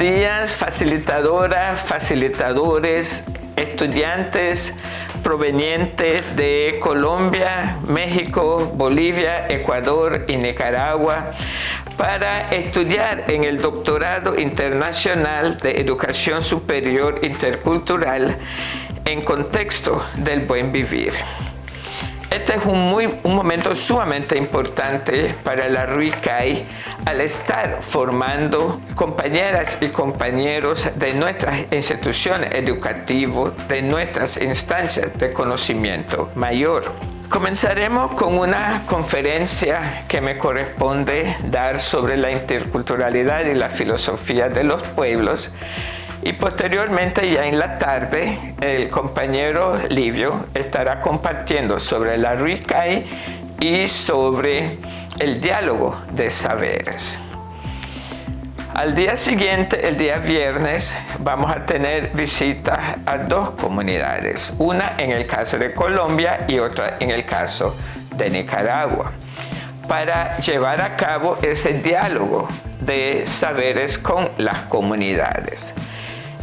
días, facilitadoras, facilitadores, estudiantes provenientes de Colombia, México, Bolivia, Ecuador y Nicaragua para estudiar en el Doctorado Internacional de Educación Superior Intercultural en contexto del buen vivir. Este es un momento sumamente importante para la RUICAI al estar formando compañeras y compañeros de nuestras instituciones educativas, de nuestras instancias de conocimiento mayor. Comenzaremos con una conferencia que me corresponde dar sobre la interculturalidad y la filosofía de los pueblos. Y posteriormente, ya en la tarde, el compañero Livio estará compartiendo sobre la RUICAI y sobre el diálogo de saberes. Al día siguiente, el día viernes, vamos a tener visitas a dos comunidades, una en el caso de Colombia y otra en el caso de Nicaragua, para llevar a cabo ese diálogo de saberes con las comunidades.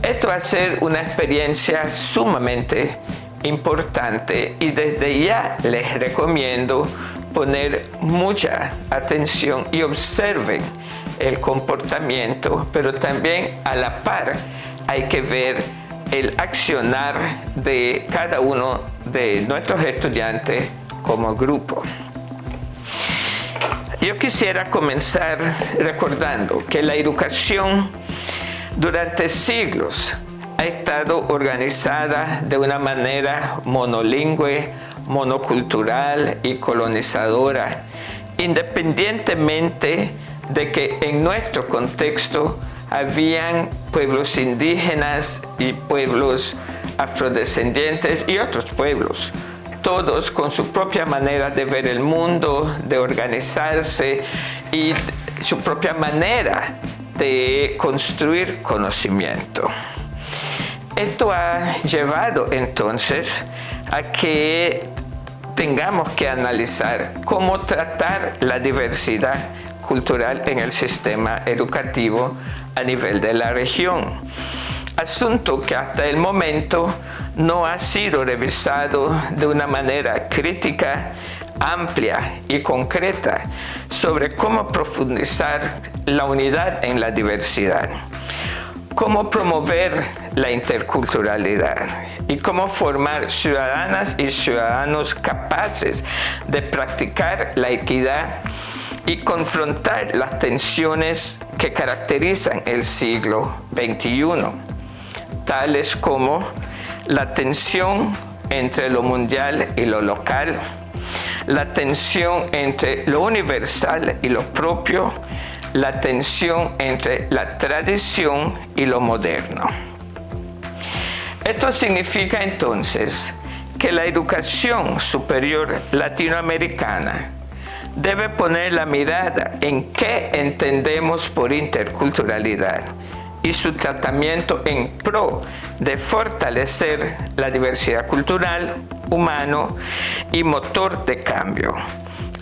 Esto va a ser una experiencia sumamente importante y desde ya les recomiendo poner mucha atención y observen el comportamiento, pero también a la par hay que ver el accionar de cada uno de nuestros estudiantes como grupo. Yo quisiera comenzar recordando que la educación durante siglos ha estado organizada de una manera monolingüe, monocultural y colonizadora, independientemente de que en nuestro contexto habían pueblos indígenas y pueblos afrodescendientes y otros pueblos, todos con su propia manera de ver el mundo, de organizarse y su propia manera de construir conocimiento. Esto ha llevado entonces a que tengamos que analizar cómo tratar la diversidad cultural en el sistema educativo a nivel de la región. Asunto que hasta el momento no ha sido revisado de una manera crítica, amplia y concreta sobre cómo profundizar la unidad en la diversidad, cómo promover la interculturalidad y cómo formar ciudadanas y ciudadanos capaces de practicar la equidad y confrontar las tensiones que caracterizan el siglo XXI, tales como la tensión entre lo mundial y lo local, la tensión entre lo universal y lo propio, la tensión entre la tradición y lo moderno. Esto significa entonces que la educación superior latinoamericana debe poner la mirada en qué entendemos por interculturalidad y su tratamiento en pro de fortalecer la diversidad cultural, humano y motor de cambio,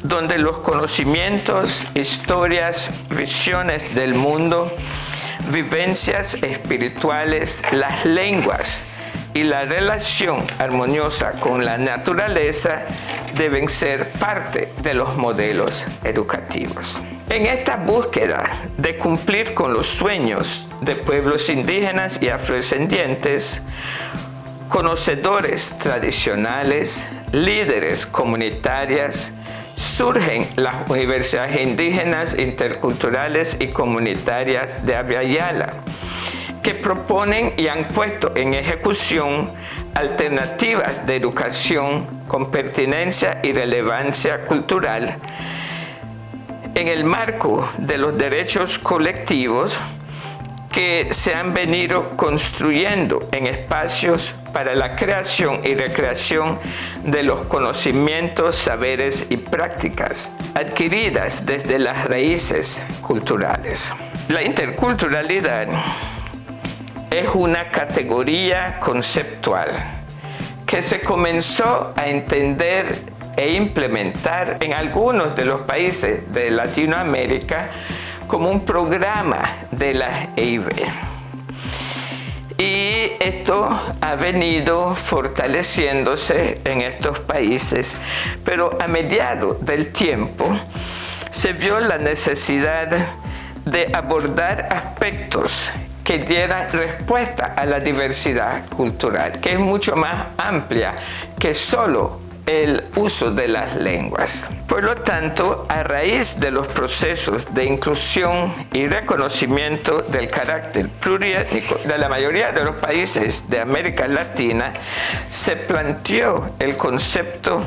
donde los conocimientos, historias, visiones del mundo, vivencias espirituales, las lenguas y la relación armoniosa con la naturaleza deben ser parte de los modelos educativos. En esta búsqueda de cumplir con los sueños de pueblos indígenas y afrodescendientes, conocedores tradicionales, líderes comunitarias, surgen las universidades indígenas, interculturales y comunitarias de Abya Yala, que proponen y han puesto en ejecución alternativas de educación con pertinencia y relevancia cultural en el marco de los derechos colectivos que se han venido construyendo en espacios para la creación y recreación de los conocimientos, saberes y prácticas adquiridas desde las raíces culturales. La interculturalidad es una categoría conceptual que se comenzó a entender e implementar en algunos de los países de Latinoamérica como un programa de la EIB. Y esto ha venido fortaleciéndose en estos países, pero a mediados del tiempo se vio la necesidad de abordar aspectos que dieran respuesta a la diversidad cultural, que es mucho más amplia que solo el uso de las lenguas. Por lo tanto, a raíz de los procesos de inclusión y reconocimiento del carácter pluriétnico de la mayoría de los países de América Latina, se planteó el concepto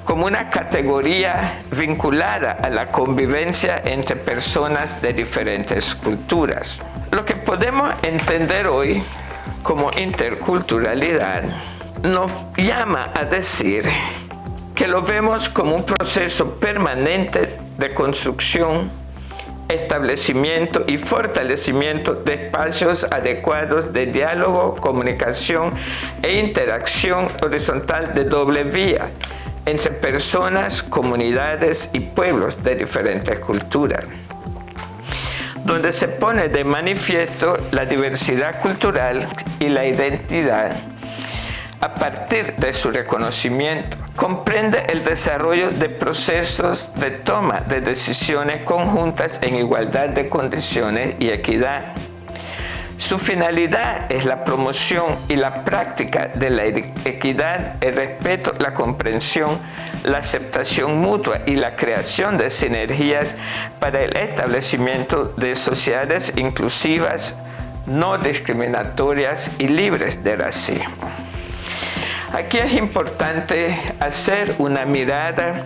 como una categoría vinculada a la convivencia entre personas de diferentes culturas. Lo que podemos entender hoy como interculturalidad nos llama a decir que lo vemos como un proceso permanente de construcción, establecimiento y fortalecimiento de espacios adecuados de diálogo, comunicación e interacción horizontal de doble vía entre personas, comunidades y pueblos de diferentes culturas, donde se pone de manifiesto la diversidad cultural y la identidad. A partir de su reconocimiento, comprende el desarrollo de procesos de toma de decisiones conjuntas en igualdad de condiciones y equidad. Su finalidad es la promoción y la práctica de la equidad, el respeto, la comprensión, la aceptación mutua y la creación de sinergias para el establecimiento de sociedades inclusivas, no discriminatorias y libres de racismo. Aquí es importante hacer una mirada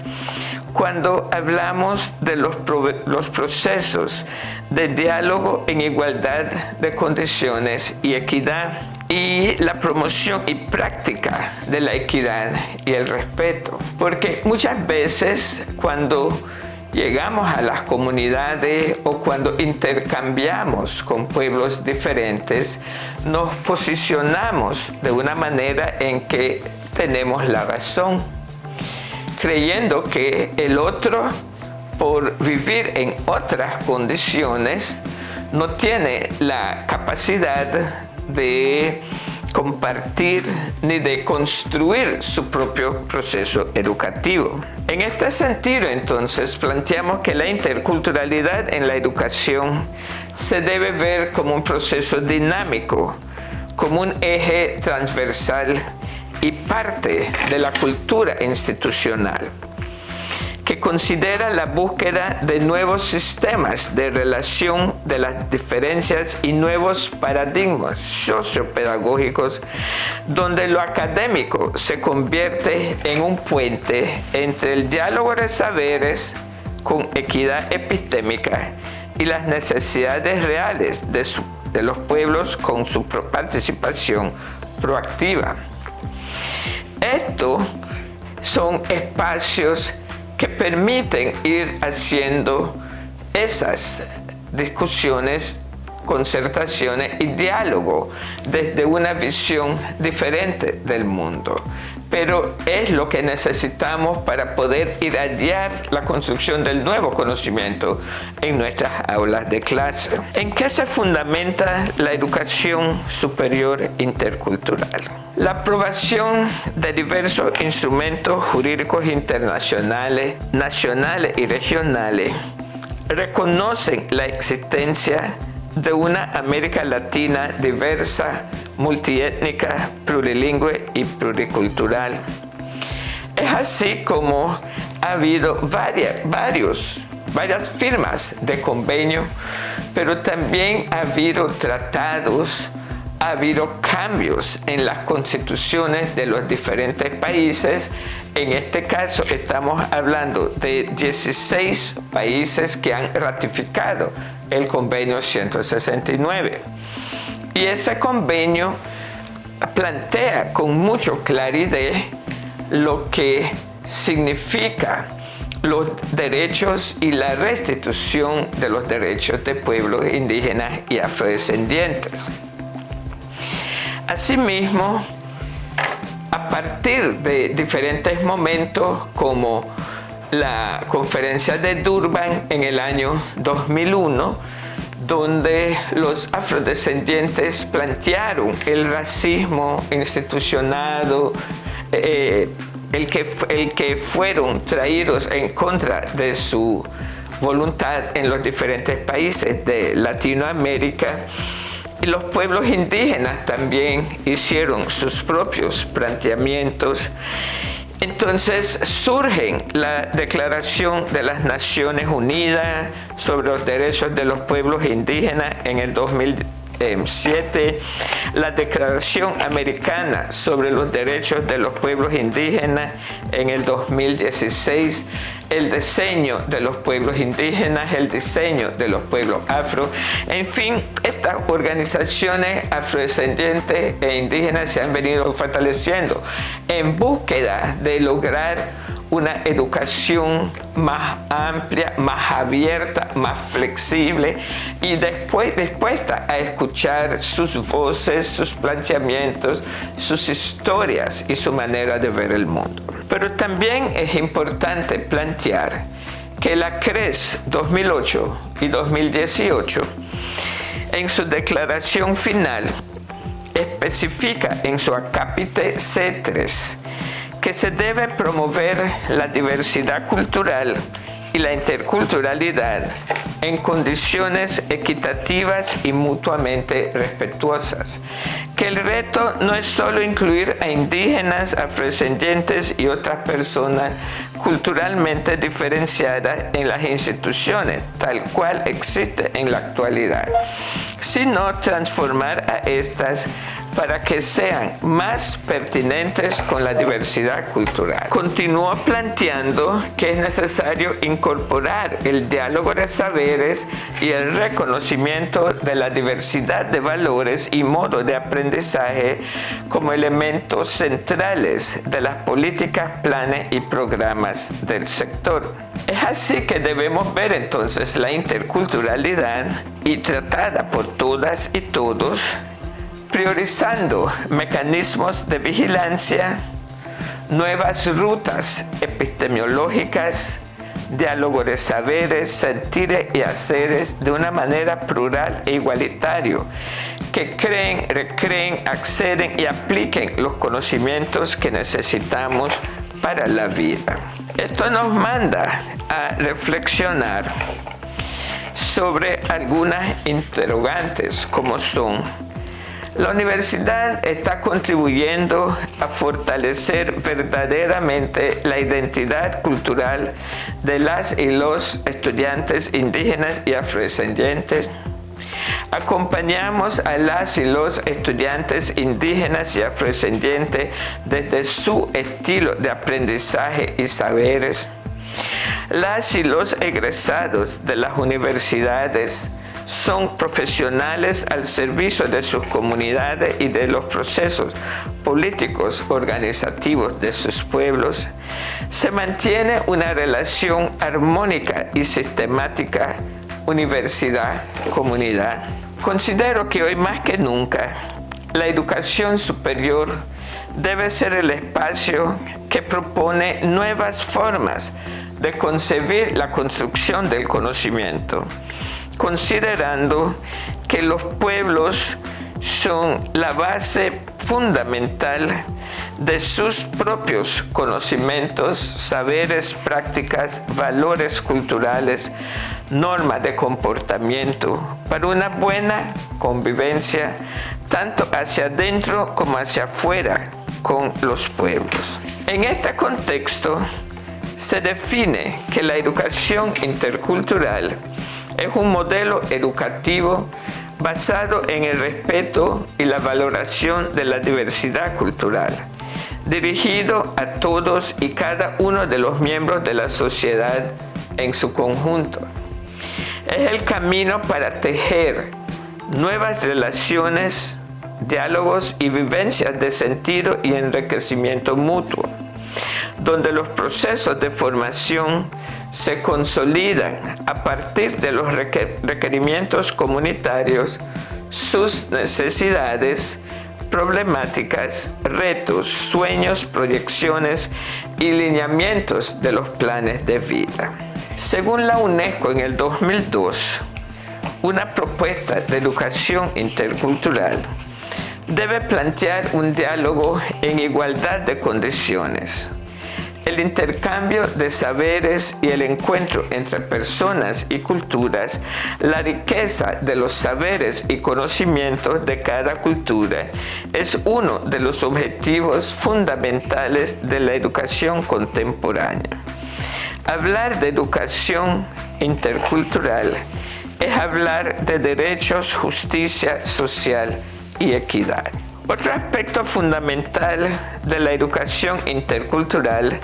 cuando hablamos de los procesos de diálogo en igualdad de condiciones y equidad y la promoción y práctica de la equidad y el respeto. Porque muchas veces cuando llegamos a las comunidades o cuando intercambiamos con pueblos diferentes, nos posicionamos de una manera en que tenemos la razón, creyendo que el otro, por vivir en otras condiciones, no tiene la capacidad de compartir ni de construir su propio proceso educativo. En este sentido, entonces, planteamos que la interculturalidad en la educación se debe ver como un proceso dinámico, como un eje transversal y parte de la cultura institucional, que considera la búsqueda de nuevos sistemas de relación de las diferencias y nuevos paradigmas sociopedagógicos, donde lo académico se convierte en un puente entre el diálogo de saberes con equidad epistémica y las necesidades reales de los pueblos con su participación proactiva. Estos son espacios que permiten ir haciendo esas discusiones, concertaciones y diálogo desde una visión diferente del mundo. Pero es lo que necesitamos para poder irradiar la construcción del nuevo conocimiento en nuestras aulas de clase. ¿En qué se fundamenta la educación superior intercultural? La aprobación de diversos instrumentos jurídicos internacionales, nacionales y regionales reconocen la existencia de una América Latina diversa, multiétnica, plurilingüe y pluricultural. Es así como ha habido varias firmas de convenio, pero también ha habido tratados, ha habido cambios en las constituciones de los diferentes países. En este caso estamos hablando de 16 países que han ratificado el convenio 169. Y ese convenio plantea con mucha claridad lo que significa los derechos y la restitución de los derechos de pueblos indígenas y afrodescendientes. Asimismo, a partir de diferentes momentos como la conferencia de Durban en el año 2001, donde los afrodescendientes plantearon el racismo institucionado, el que fueron traídos en contra de su voluntad en los diferentes países de Latinoamérica. Y los pueblos indígenas también hicieron sus propios planteamientos. Entonces surge la Declaración de las Naciones Unidas sobre los Derechos de los Pueblos Indígenas en el 2007, la Declaración Americana sobre los Derechos de los Pueblos Indígenas en el 2016, el diseño de los pueblos indígenas, el diseño de los pueblos afro. En fin, estas organizaciones afrodescendientes e indígenas se han venido fortaleciendo en búsqueda de lograr una educación más amplia, más abierta, más flexible y después dispuesta a escuchar sus voces, sus planteamientos, sus historias y su manera de ver el mundo. Pero también es importante plantear que la CRES 2008 y 2018 en su declaración final especifica en su acápite C3 que se debe promover la diversidad cultural y la interculturalidad en condiciones equitativas y mutuamente respetuosas. Que el reto no es solo incluir a indígenas, afrodescendientes y otras personas culturalmente diferenciadas en las instituciones, tal cual existe en la actualidad, sino transformar a estas para que sean más pertinentes con la diversidad cultural. Continuó planteando que es necesario incorporar el diálogo de saberes y el reconocimiento de la diversidad de valores y modos de aprendizaje como elementos centrales de las políticas, planes y programas del sector. Es así que debemos ver entonces la interculturalidad y tratada por todas y todos, priorizando mecanismos de vigilancia, nuevas rutas epistemológicas, diálogo de saberes, sentires y haceres de una manera plural e igualitario, que creen, recreen, acceden y apliquen los conocimientos que necesitamos para la vida. Esto nos manda a reflexionar sobre algunas interrogantes como son: ¿la universidad está contribuyendo a fortalecer verdaderamente la identidad cultural de las y los estudiantes indígenas y afrodescendientes? ¿Acompañamos a las y los estudiantes indígenas y afrodescendientes desde su estilo de aprendizaje y saberes? Las y los egresados de las universidades son profesionales al servicio de sus comunidades y de los procesos políticos organizativos de sus pueblos. Se mantiene una relación armónica y sistemática universidad-comunidad. Considero que hoy más que nunca la educación superior debe ser el espacio que propone nuevas formas de concebir la construcción del conocimiento, considerando que los pueblos son la base fundamental de sus propios conocimientos, saberes, prácticas, valores culturales, normas de comportamiento para una buena convivencia tanto hacia adentro como hacia afuera con los pueblos. En este contexto se define que la educación intercultural es un modelo educativo basado en el respeto y la valoración de la diversidad cultural, dirigido a todos y cada uno de los miembros de la sociedad en su conjunto. Es el camino para tejer nuevas relaciones, diálogos y vivencias de sentido y enriquecimiento mutuo, donde los procesos de formación se consolidan a partir de los requerimientos comunitarios, sus necesidades, problemáticas, retos, sueños, proyecciones y lineamientos de los planes de vida. Según la UNESCO en el 2002, una propuesta de educación intercultural debe plantear un diálogo en igualdad de condiciones, el intercambio de saberes y el encuentro entre personas y culturas, la riqueza de los saberes y conocimientos de cada cultura es uno de los objetivos fundamentales de la educación contemporánea. Hablar de educación intercultural es hablar de derechos, justicia social y equidad. Otro aspecto fundamental de la educación intercultural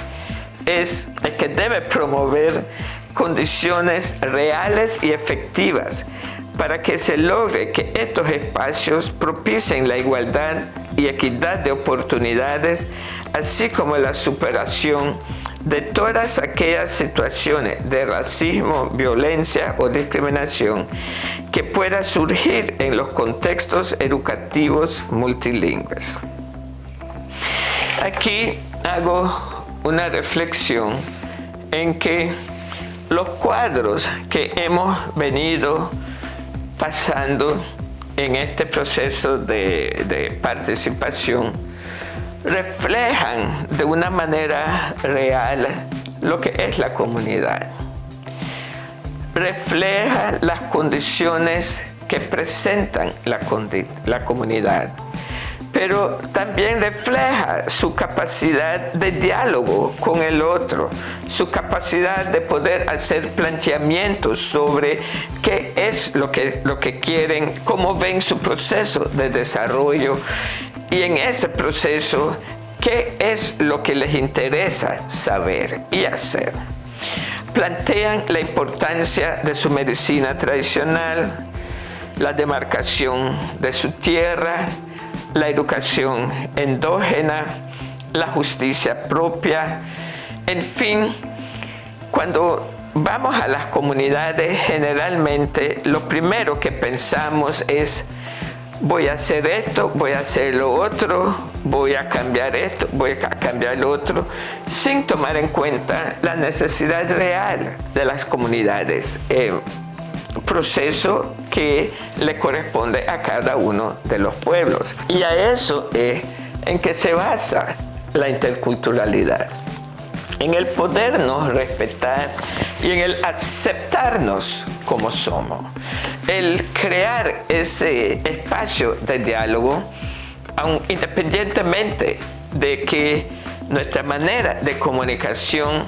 es que debe promover condiciones reales y efectivas para que se logre que estos espacios propicien la igualdad y equidad de oportunidades, así como la superación de todas aquellas situaciones de racismo, violencia o discriminación que pueda surgir en los contextos educativos multilingües. Aquí hago una reflexión en que los cuadros que hemos venido pasando en este proceso de participación reflejan de una manera real lo que es la comunidad. Refleja las condiciones que presentan la comunidad, pero también refleja su capacidad de diálogo con el otro, su capacidad de poder hacer planteamientos sobre qué es lo que quieren, cómo ven su proceso de desarrollo y en ese proceso qué es lo que les interesa saber y hacer. Plantean la importancia de su medicina tradicional, la demarcación de su tierra, la educación endógena, la justicia propia. En fin, cuando vamos a las comunidades, generalmente lo primero que pensamos es: voy a hacer esto, voy a hacer lo otro, voy a cambiar esto, voy a cambiar lo otro, sin tomar en cuenta la necesidad real de las comunidades. Proceso que le corresponde a cada uno de los pueblos. Y a eso es en que se basa la interculturalidad, en el podernos respetar y en el aceptarnos como somos. El crear ese espacio de diálogo, independientemente de que nuestra manera de comunicación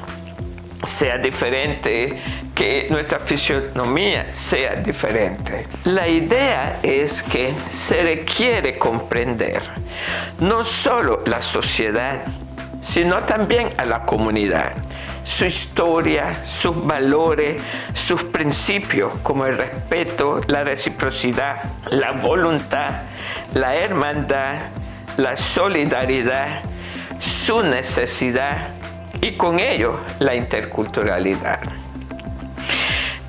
sea diferente, que nuestra fisionomía sea diferente. La idea es que se requiere comprender no solo la sociedad, sino también a la comunidad, su historia, sus valores, sus principios como el respeto, la reciprocidad, la voluntad, la hermandad, la solidaridad, su necesidad y con ello la interculturalidad.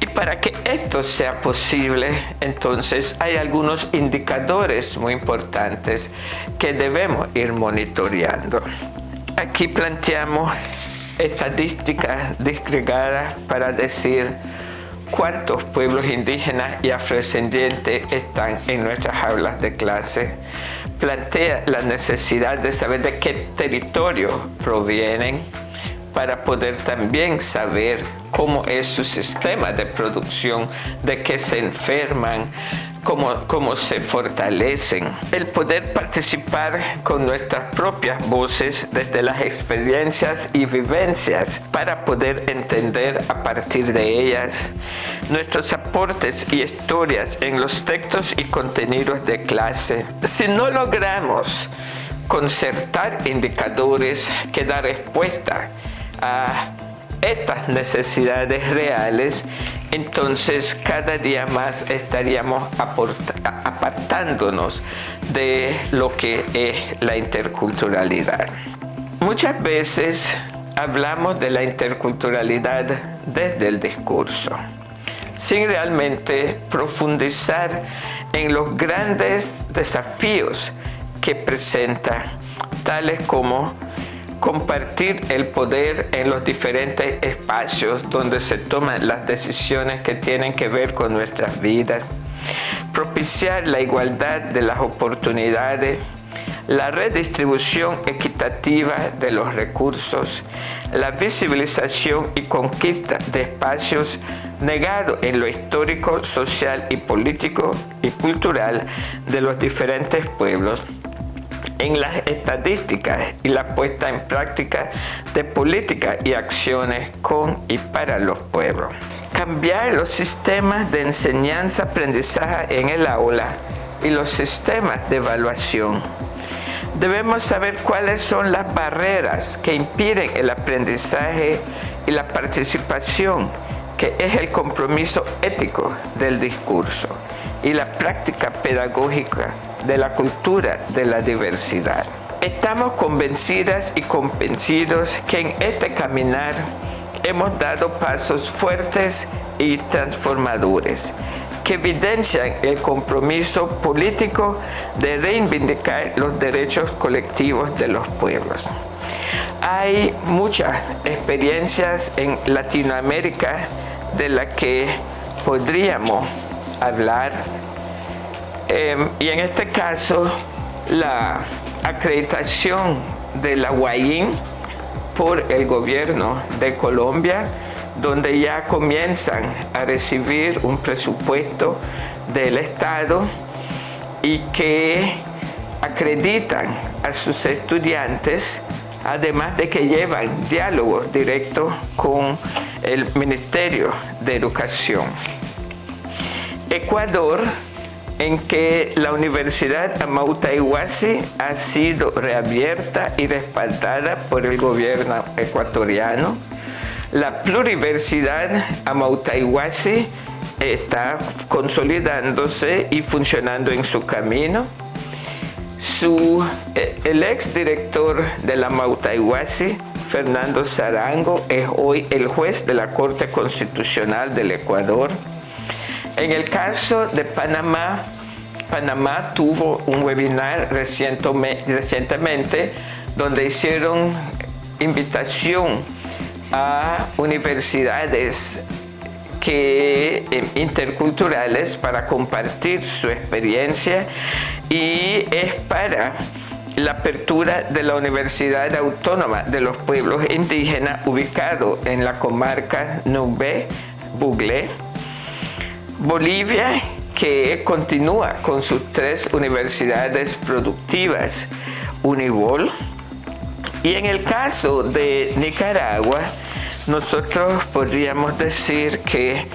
Y para que esto sea posible, entonces hay algunos indicadores muy importantes que debemos ir monitoreando. Aquí planteamos estadísticas disgregadas para decir cuántos pueblos indígenas y afrodescendientes están en nuestras aulas de clase. Plantea la necesidad de saber de qué territorio provienen para poder también saber cómo es su sistema de producción, de qué se enferman, cómo se fortalecen. El poder participar con nuestras propias voces desde las experiencias y vivencias para poder entender a partir de ellas nuestros aportes y historias en los textos y contenidos de clase. Si no logramos concertar indicadores que dan respuesta a estas necesidades reales, entonces cada día más estaríamos apartándonos de lo que es la interculturalidad. Muchas veces hablamos de la interculturalidad desde el discurso, sin realmente profundizar en los grandes desafíos que presenta, tales como compartir el poder en los diferentes espacios donde se toman las decisiones que tienen que ver con nuestras vidas, propiciar la igualdad de las oportunidades, la redistribución equitativa de los recursos, la visibilización y conquista de espacios negados en lo histórico, social y político y cultural de los diferentes pueblos, en las estadísticas y la puesta en práctica de políticas y acciones con y para los pueblos. Cambiar los sistemas de enseñanza-aprendizaje en el aula y los sistemas de evaluación. Debemos saber cuáles son las barreras que impiden el aprendizaje y la participación, que es el compromiso ético del discurso y la práctica pedagógica de la cultura de la diversidad. Estamos convencidas y convencidos que en este caminar hemos dado pasos fuertes y transformadores que evidencian el compromiso político de reivindicar los derechos colectivos de los pueblos. Hay muchas experiencias en Latinoamérica de las que podríamos hablar, y en este caso la acreditación de la UAIN por el gobierno de Colombia, donde ya comienzan a recibir un presupuesto del Estado y que acreditan a sus estudiantes, además de que llevan diálogos directos con el Ministerio de Educación. Ecuador, en que la Universidad Amauta Iwasi ha sido reabierta y respaldada por el gobierno ecuatoriano. La Pluriversidad Amauta Iwasi está consolidándose y funcionando en su camino. El exdirector de la Amauta Iwasi, Fernando Zarango, es hoy el juez de la Corte Constitucional del Ecuador. En el caso de Panamá, Panamá tuvo un webinar recientemente donde hicieron invitación a universidades interculturales para compartir su experiencia, y es para la apertura de la Universidad Autónoma de los Pueblos Indígenas ubicado en la comarca Nubé, Buglé. Bolivia, que continúa con sus 3 universidades productivas, Unibol. Y en el caso de Nicaragua, nosotros podríamos decir que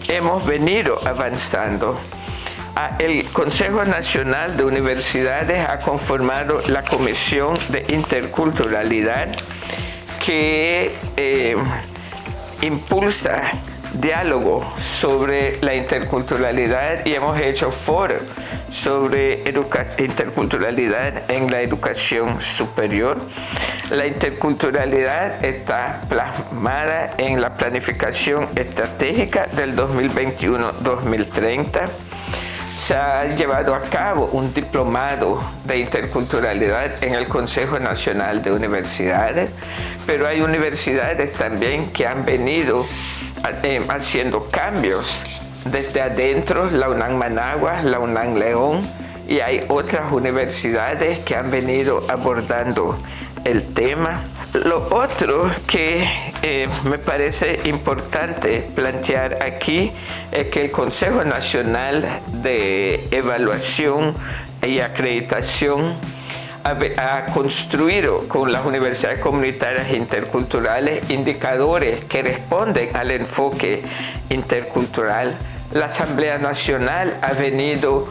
hemos venido avanzando. El Consejo Nacional de Universidades ha conformado la Comisión de Interculturalidad, que impulsa diálogo sobre la interculturalidad, y hemos hecho foros sobre interculturalidad en la educación superior. La interculturalidad está plasmada en la planificación estratégica del 2021-2030. Se ha llevado a cabo un diplomado de interculturalidad en el Consejo Nacional de Universidades, pero hay universidades también que han venido haciendo cambios desde adentro, la UNAM Managua, la UNAM León, y hay otras universidades que han venido abordando el tema. Lo otro que me parece importante plantear aquí es que el Consejo Nacional de Evaluación y Acreditación ha construido con las universidades comunitarias interculturales indicadores que responden al enfoque intercultural. La Asamblea Nacional ha venido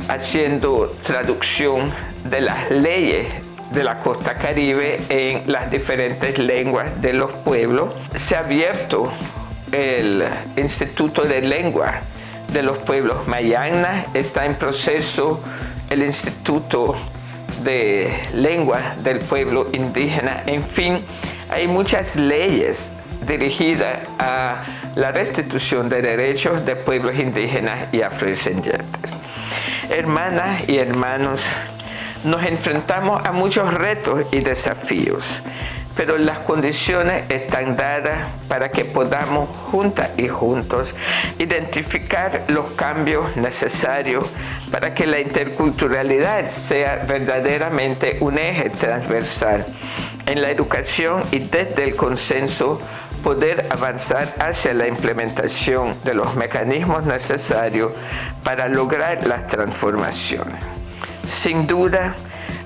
haciendo traducción de las leyes de la costa caribe en las diferentes lenguas de los pueblos. Se ha abierto el Instituto de Lengua de los Pueblos Mayana, está en proceso el Instituto de Lengua del Pueblo Indígena. En fin, hay muchas leyes dirigidas a la restitución de derechos de pueblos indígenas y afrodescendientes. Hermanas y hermanos, Nos enfrentamos a muchos retos y desafíos, pero las condiciones están dadas para que podamos juntas y juntos identificar los cambios necesarios para que la interculturalidad sea verdaderamente un eje transversal en la educación y desde el consenso poder avanzar hacia la implementación de los mecanismos necesarios para lograr las transformaciones. Sin duda,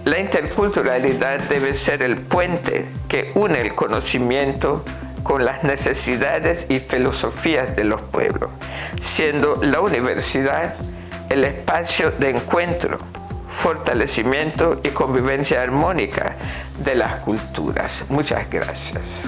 la interculturalidad debe ser el puente que une el conocimiento con las necesidades y filosofías de los pueblos, siendo la universidad el espacio de encuentro, fortalecimiento y convivencia armónica de las culturas. Muchas gracias.